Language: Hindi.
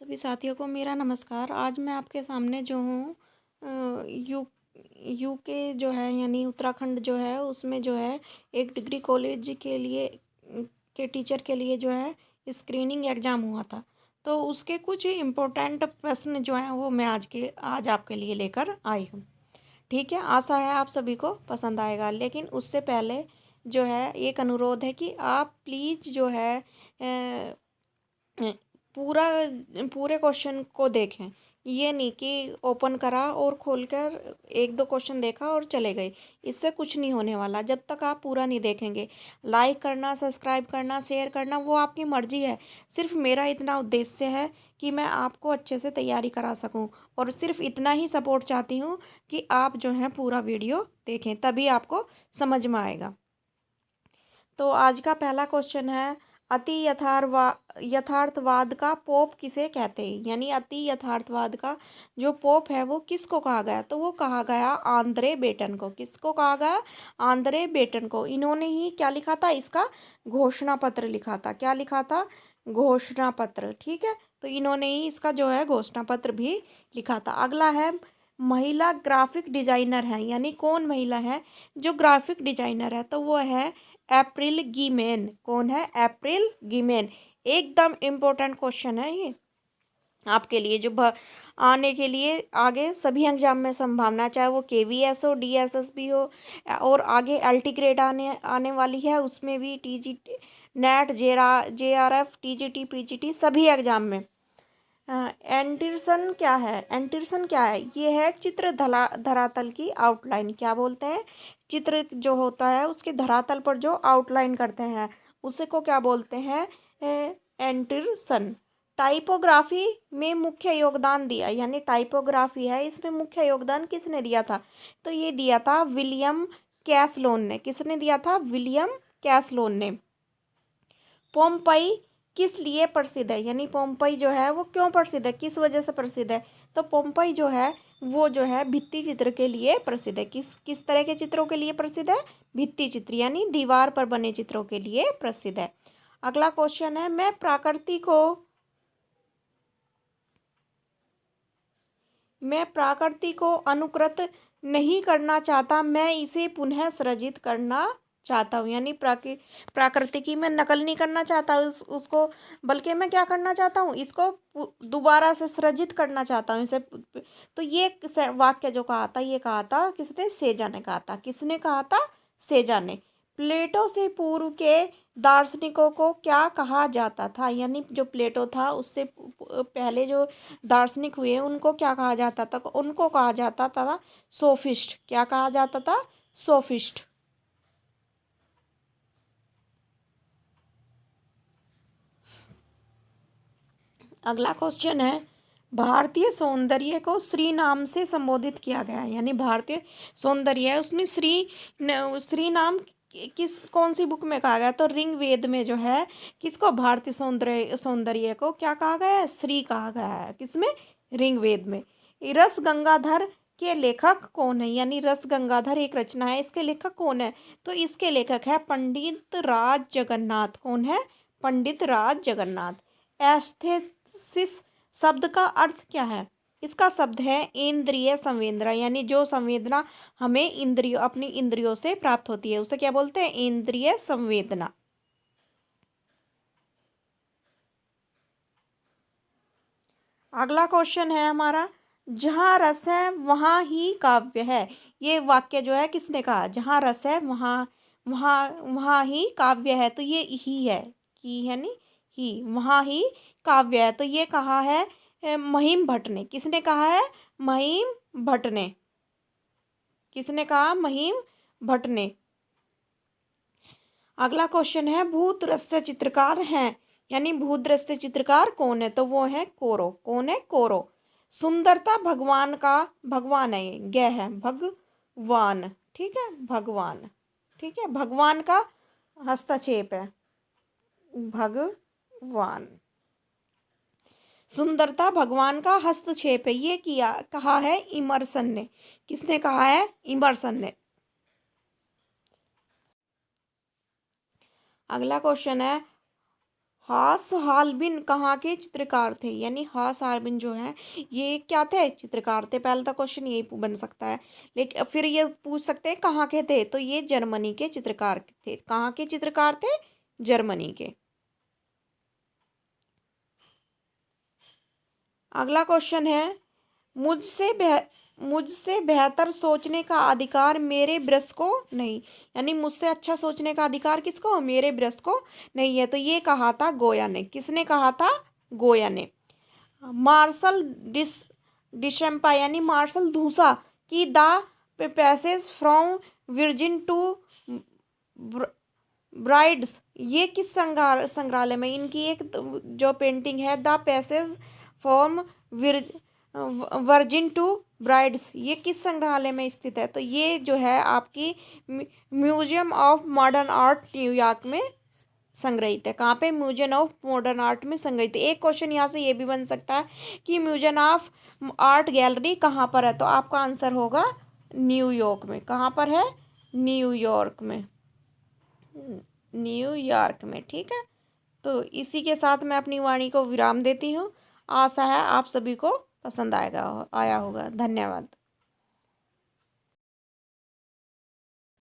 सभी साथियों को मेरा नमस्कार। आज मैं आपके सामने जो हूँ यू यूके जो है यानी उत्तराखंड जो है उसमें जो है एक डिग्री कॉलेज के लिए के टीचर के लिए जो है स्क्रीनिंग एग्ज़ाम हुआ था। तो उसके कुछ इम्पोर्टेंट प्रश्न जो हैं वो मैं आज आपके लिए लेकर आई हूँ। ठीक है, आशा है आप सभी को पसंद आएगा। लेकिन उससे पहले जो है एक अनुरोध है कि आप प्लीज़ जो है पूरा पूरे क्वेश्चन को देखें। ये नहीं कि ओपन करा और खोलकर एक दो क्वेश्चन देखा और चले गए। इससे कुछ नहीं होने वाला जब तक आप पूरा नहीं देखेंगे। लाइक करना, सब्सक्राइब करना, शेयर करना वो आपकी मर्ज़ी है। सिर्फ मेरा इतना उद्देश्य है कि मैं आपको अच्छे से तैयारी करा सकूं और सिर्फ इतना ही सपोर्ट चाहती हूं कि आप जो है पूरा वीडियो देखें, तभी आपको समझ में आएगा। तो आज का पहला क्वेश्चन है, अति यथार्थवाद का पोप किसे कहते हैं? यानी अति यथार्थवाद का जो पोप है वो किसको कहा गया? तो वो कहा गया आंद्रे बेटन को। किसको कहा गया? आंद्रे बेटन को। इन्होंने ही क्या लिखा था? इसका घोषणा पत्र लिखा था। क्या लिखा था? घोषणा पत्र। ठीक है, तो इन्होंने ही इसका जो है घोषणा पत्र भी लिखा था। अगला है, महिला ग्राफिक डिजाइनर है। यानी कौन महिला है जो ग्राफिक डिजाइनर है? तो वो है एप्रिल गिमेन। कौन है? एप्रिल गिमेन। एकदम इम्पोर्टेंट क्वेश्चन है ये आपके लिए, जो आने के लिए आगे सभी एग्जाम में संभावना, चाहे वो केवीएस हो, डीएसएस भी हो, और आगे एलटी ग्रेड आने वाली है, उसमें भी TGT, net, JRF, TGT, PGT सभी एग्जाम में। एंटिरसन क्या है? एंटिरसन क्या है? ये है चित्र धरातल की आउटलाइन। क्या बोलते हैं? चित्र जो होता है उसके धरातल पर जो आउटलाइन करते हैं उसे को क्या बोलते हैं? एंटिरसन। टाइपोग्राफी में मुख्य योगदान दिया, यानी टाइपोग्राफी है इसमें मुख्य योगदान किसने दिया था? तो ये दिया था विलियम कैसलोन ने। किसने दिया था? विलियम कैसलोन ने। पोम्पई किस लिए प्रसिद्ध है? यानी पोम्पई जो है वो क्यों प्रसिद्ध है, किस वजह से प्रसिद्ध है? तो पोम्पई जो है वो जो है भित्ति चित्र के लिए प्रसिद्ध है। किस किस तरह के चित्रों के लिए प्रसिद्ध है? भित्ति चित्र, यानी दीवार पर बने चित्रों के लिए प्रसिद्ध है। अगला क्वेश्चन है, मैं प्राकृति को अनुकृत नहीं करना चाहता, मैं इसे पुनः सृजित करना चाहता हूँ। यानी प्राकृति की मैं नकल नहीं करना चाहता उसको, बल्कि मैं क्या करना चाहता हूँ? इसको दोबारा से सृजित करना चाहता हूँ इसे। तो ये वाक्य जो कहा था, ये कहा था किसने? सेजा ने कहा था। किसने कहा था? सेजा ने। प्लेटो से पूर्व के दार्शनिकों को क्या कहा जाता था? यानी जो प्लेटो था उससे पहले जो दार्शनिक हुए उनको क्या कहा जाता था? उनको कहा जाता था सोफिस्ट। क्या कहा जाता था? सोफिस्ट। अगला क्वेश्चन है, भारतीय सौंदर्य को श्री नाम से संबोधित किया गया है। यानी भारतीय सौंदर्य है उसमें श्री नाम किस कौन सी बुक में कहा गया? तो ऋग्वेद में जो है किसको? भारतीय सौंदर्य को क्या कहा गया है? श्री कहा गया है। किसमें? ऋग्वेद में। रस गंगाधर के लेखक कौन है? यानी रस गंगाधर एक रचना है, इसके लेखक कौन है? तो इसके लेखक है पंडित राज जगन्नाथ। कौन है? पंडित राज जगन्नाथ। एस्थेसिस शब्द का अर्थ क्या है? इसका शब्द है इंद्रिय संवेदना। यानी जो संवेदना हमें अपनी इंद्रियों से प्राप्त होती है उसे क्या बोलते हैं? इंद्रिय संवेदना। अगला क्वेश्चन है हमारा, जहाँ रस है वहाँ ही काव्य है। ये वाक्य जो है किसने कहा? जहाँ रस है वहाँ वहाँ वहाँ ही काव्य है। तो ये ही है, कि है नी, ही, वहाँ ही काव्य है। तो ये कहा है महिम भट्ट ने। किसने कहा है? महिम भट्ट ने। किसने कहा? महिम भट्ट ने। अगला क्वेश्चन है, भूदृश्य चित्रकार हैं। यानी भूदृश्य चित्रकार कौन है? तो वो है कोरो। कौन है? कोरो। सुंदरता भगवान है, ये ग है भगवान। ठीक है, भगवान। ठीक है, भगवान का हस्तक्षेप है, भगवान। सुंदरता भगवान का हस्तक्षेप है, ये किया कहा है इमर्सन ने। किसने कहा है? इमर्सन ने। अगला क्वेश्चन है, हास हालबिन कहाँ के चित्रकार थे, यानी हास हालबिन जो है ये क्या थे, चित्रकार थे। पहला तो क्वेश्चन यही बन सकता है। लेकिन फिर ये पूछ सकते हैं कहाँ के थे, तो ये जर्मनी के चित्रकार थे। कहाँ के चित्रकार थे, जर्मनी के। अगला क्वेश्चन है, मुझसे मुझसे बेहतर सोचने का अधिकार मेरे ब्रश को नहीं, यानी मुझसे अच्छा सोचने का अधिकार किसको, मेरे ब्रश को नहीं है। तो ये कहा था गोया ने। किसने कहा था, गोया ने। मार्शल डिशम्पा यानी मार्शल धूसा की the passage from virgin to brides, ये किस संग्रहालय में, इनकी एक जो पेंटिंग है the passage from virgin to brides, ये किस संग्रहालय में स्थित है, तो ये जो है आपकी museum of modern art New York में संग्रहित है। कहाँ पे, म्यूजियम ऑफ मॉडर्न आर्ट में संग्रहित है। एक क्वेश्चन यहाँ से ये भी बन सकता है कि म्यूजियम ऑफ आर्ट गैलरी कहाँ पर है, तो आपका आंसर होगा न्यूयॉर्क में। कहाँ पर है, न्यूयॉर्क में, न्यूयॉर्क में। ठीक है, तो इसी के साथ मैं अपनी वाणी को विराम देती हूँ। आशा है आप सभी को पसंद आया होगा। धन्यवाद।